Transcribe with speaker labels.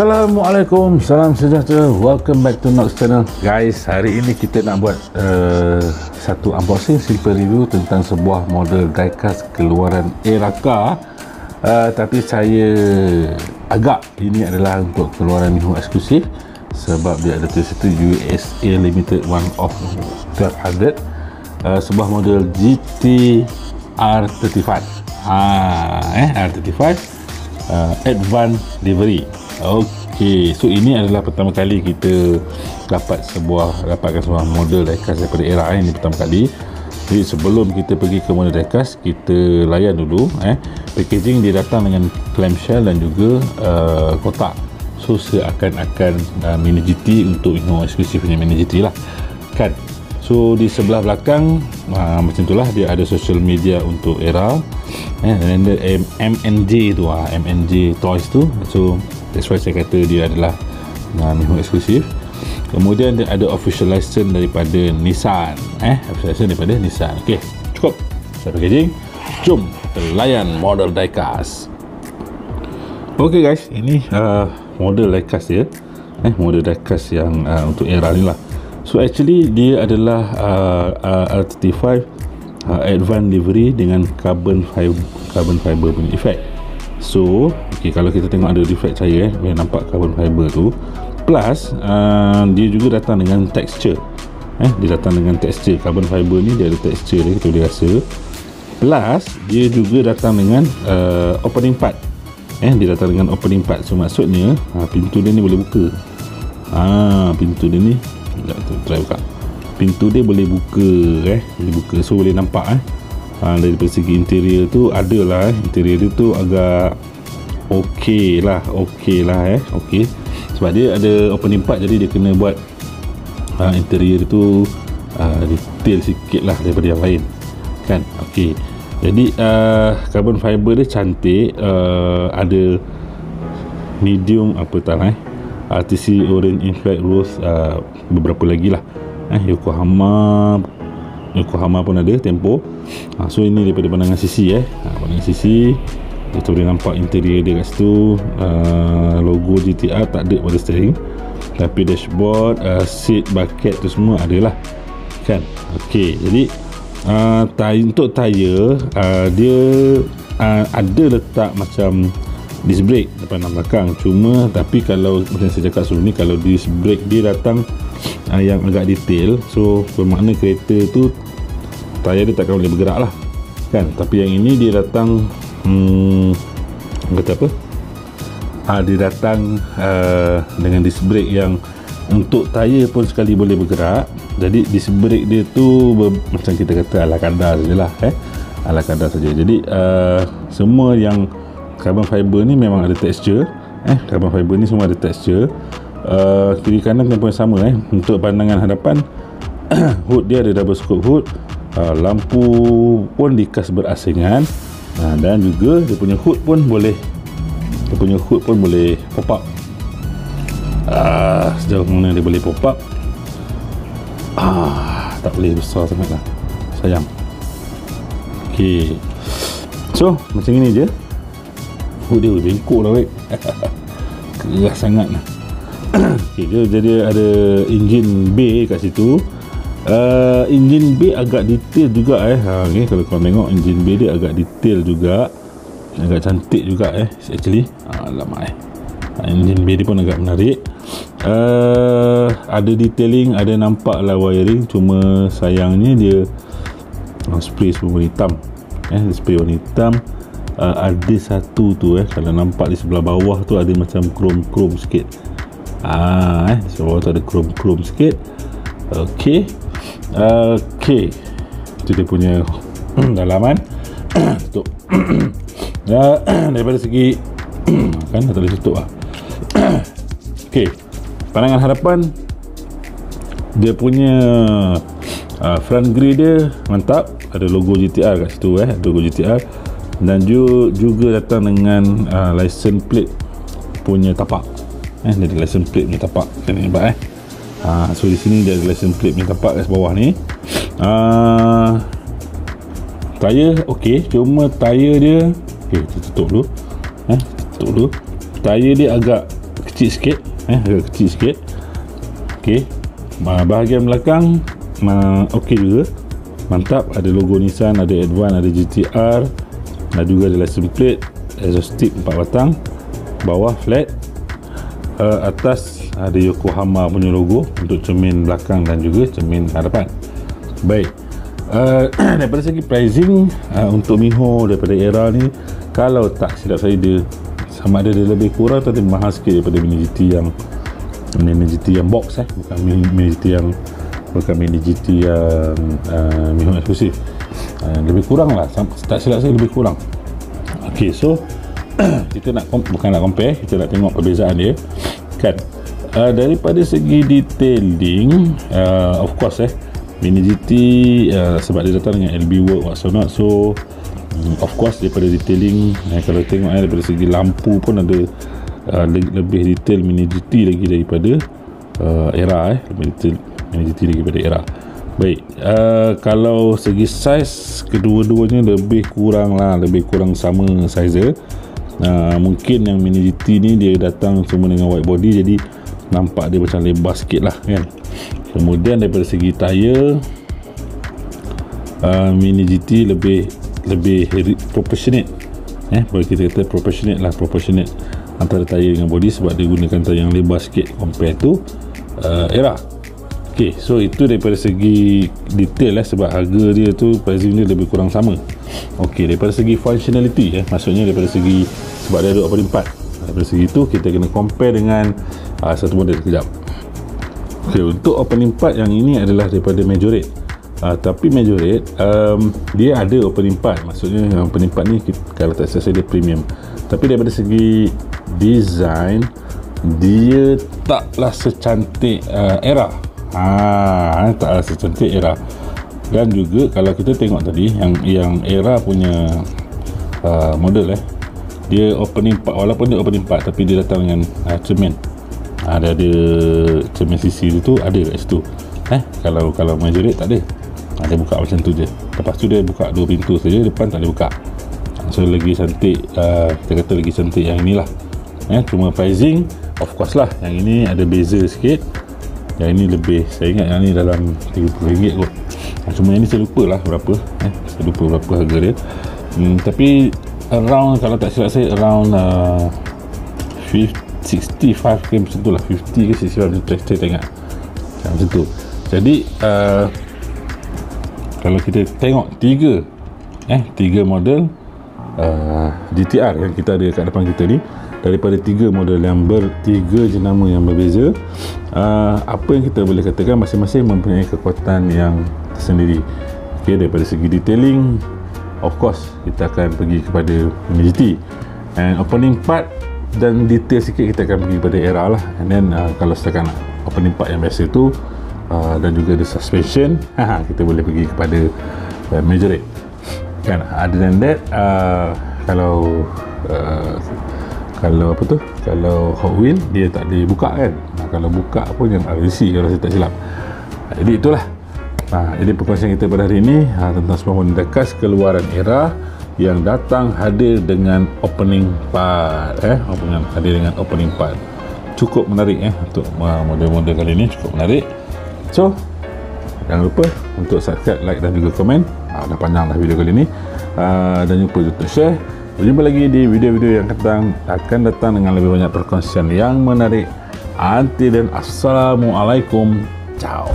Speaker 1: Assalamualaikum, salam sejahtera. Welcome back to Nox Channel. Guys, hari ini kita nak buat satu unboxing simple review tentang sebuah model diecast keluaran Eraka. Tapi saya agak ini adalah untuk keluaran Mihun eksklusif sebab dia ada tulis itu USA Limited one of 1200. Sebuah model GT R35. R35 Advanced Livery. Okey, so ini adalah pertama kali kita dapatkan sebuah model diecast daripada Era ini pertama kali. Jadi sebelum kita pergi ke model diecast, kita layan dulu packaging. Dia datang dengan clamshell dan juga kotak. So seakan-akan mini GT untuk eksklusif punya mini GT lah kan. So di sebelah belakang macam itulah, dia ada social media untuk Era dan ada MNJ tu, MNJ Toys tu. So that's why saya kata dia adalah Mihun eksklusif. Kemudian dia ada official license daripada Nissan, official license daripada Nissan. Okey, cukup saya packaging. Jom kita layan model diecast. Okey guys, ini model diecast dia, model diecast yang untuk Era ni lah. So actually dia adalah R35 Advanced Livery dengan carbon fiber punya effect. So okay, kalau kita tengok ada reflect cahaya boleh nampak carbon fiber tu. Plus dia juga datang dengan texture. Dia datang dengan texture. Carbon fiber ni dia ada texture dia, kita boleh rasa. Plus dia juga datang dengan opening part. Dia datang dengan opening part. So maksudnya pintu dia ni boleh buka. Pintu dia ni try buka. Pintu dia boleh buka, boleh buka. So boleh nampak dari segi interior tu adalah interior dia tu agak okey lah. Okey. Sebab dia ada opening part, jadi dia kena buat interior tu detail sikit lah daripada yang lain kan. Okey, jadi carbon fiber dia cantik. Ada medium RTC Orange Infrared Rose, beberapa lagi lah. Yokohama pun ada, Tempo. So ini daripada pandangan sisi pandangan sisi kita boleh nampak interior dia kat situ. Logo GTR tak ada pada steering, tapi dashboard, seat, bucket tu semua ada lah kan. Okey, jadi untuk tayar dia ada letak macam disc brake depan dan belakang. Cuma tapi kalau macam saya cakap sebelum ni, kalau disc brake dia datang yang agak detail, so bermakna kereta tu tayar dia takkan boleh bergerak lah kan. Tapi yang ini dia datang kata apa, dia datang dengan disc brake yang untuk tayar pun sekali boleh bergerak. Jadi disc brake dia tu macam kita kata ala kadar sajalah, ala kadar saja. Jadi semua yang carbon fiber ni memang ada texture. Carbon fiber ni semua ada texture. Kiri kanan tempoh yang sama. Untuk pandangan hadapan hood dia ada double scope hood. Lampu pun dikas berasingan, dan juga dia punya hood pun boleh pop up. Sejauh mana dia boleh pop up, tak boleh besar sangat lah, sayang. Ok, so macam ini je. Hood dia bengkok lah, keras sangat lah. Okay, jadi ada engine bay kat situ. Engine bay agak detail juga okay, kalau korang tengok engine bay dia agak detail juga, agak cantik juga actually. Alamak, engine bay dia pun agak menarik. Ada detailing, ada nampak lah wiring. Cuma sayangnya dia spray semua warna hitam. Spray warna hitam. Ada satu tu kalau nampak di sebelah bawah tu ada macam chrome sikit. Di sebelah bawah tu ada chrome sikit. Okey. Itu dia punya dalaman. Tutup. Daripada segi kan tak boleh tutup lah. Okey, pandangan hadapan dia punya front grille dia mantap. Ada logo GTR kat situ, logo GTR. Dan juga datang dengan license plate punya tapak. Dia ada license plate punya tapak. Kena nampak so di sini dia ada license plate punya tapak kat bawah ni. Tayar okey, cuma tayar dia kita tutup dulu. Tayar dia agak kecil sikit, agak kecil sikit. Okey, bahagian belakang okey juga, mantap. Ada logo Nissan, ada Advance, ada GTR, dan juga ada license plate, exhaust tip 4 batang, bawah flat, atas ada Yokohama punya logo untuk cermin belakang dan juga cermin hadapan. Baik, daripada segi pricing, untuk Miho daripada era ni, kalau tak silap saya, dia sama ada dia lebih kurang atau dia mahal sikit daripada Mini GT yang box, bukan Mini GT yang Miho eksklusif. Lebih kurang lah, tak silap saya lebih kurang. Ok, so kita bukan nak compare, kita nak tengok perbezaan dia kan. Daripada segi detailing, of course Mini GT sebab dia datang dengan LB work whatsoever, so of course daripada detailing, kalau tengok daripada segi lampu pun ada lebih detail Mini GT lagi daripada era, lebih detail Mini GT lagi daripada era. Baik, kalau segi size, kedua-duanya lebih kurang sama size. Mungkin yang Mini GT ni dia datang semua dengan wide body, jadi nampak dia macam lebar sikit lah kan. Kemudian daripada segi tayar, Mini GT lebih proportionate, boleh kita kata proportionate antara tayar dengan body, sebab dia gunakan tayar yang lebar sikit compare to era. Ok, so itu daripada segi detail sebab harga dia tu, pricing dia lebih kurang sama. Ok, daripada segi functionality, maksudnya daripada segi, sebab dia ada opening part, daripada segi tu kita kena compare dengan satu model sekejap. Ok, untuk opening part yang ini adalah daripada Majorate, tapi Majorate dia ada opening part, maksudnya opening part ni kalau tak salah dia premium, tapi daripada segi design dia taklah secantik era. Taklah secantik era. Dan juga kalau kita tengok tadi yang era punya model, dia opening part, walaupun dia opening part tapi dia datang dengan cermin, ada cermin sisi tu ada kat situ. Kalau Majorate tak ada, dia buka macam tu je, lepas tu dia buka 2 pintu saja, depan tak boleh buka. So lagi cantik, kita kata lagi cantik yang inilah. Cuma pricing of course lah, yang ini ada beza sikit, yang ini lebih, saya ingat yang ni dalam RM30 kot. Cuma yang ni saya lupa lah berapa, saya lupa berapa harga dia. Tapi around, kalau tak silap saya around 65 ke macam tu lah, 50 ke 65 macam tu, saya tak ingat macam tu. Jadi kalau kita tengok tiga model GTR yang kita ada kat depan kita ni, daripada 3 model yang bertiga jenama yang berbeza, apa yang kita boleh katakan masing-masing mempunyai kekuatan yang tersendiri. Okay, daripada segi detailing, of course kita akan pergi kepada Mini GT, and opening part dan detail sikit kita akan pergi kepada era lah. And then kalau setakat opening part yang biasa tu, dan juga the suspension, kita boleh pergi kepada Majorate kan. Other than that, kalau Hot Wheel dia tak boleh buka kan. Kalau buka pun yang RC kalau saya tak silap. Jadi itulah. Jadi perkongsian kita pada hari ini tentang sebuah model diecast keluaran era yang datang hadir dengan opening part, hadir dengan opening part. Cukup menarik untuk model-model kali ini, cukup menarik. So jangan lupa untuk subscribe, like dan juga komen. Dah panjang dah video kali ini, dan jangan lupa untuk share. Berjumpa lagi di video-video yang akan datang dengan lebih banyak perkongsian yang menarik. Until then, assalamualaikum, ciao.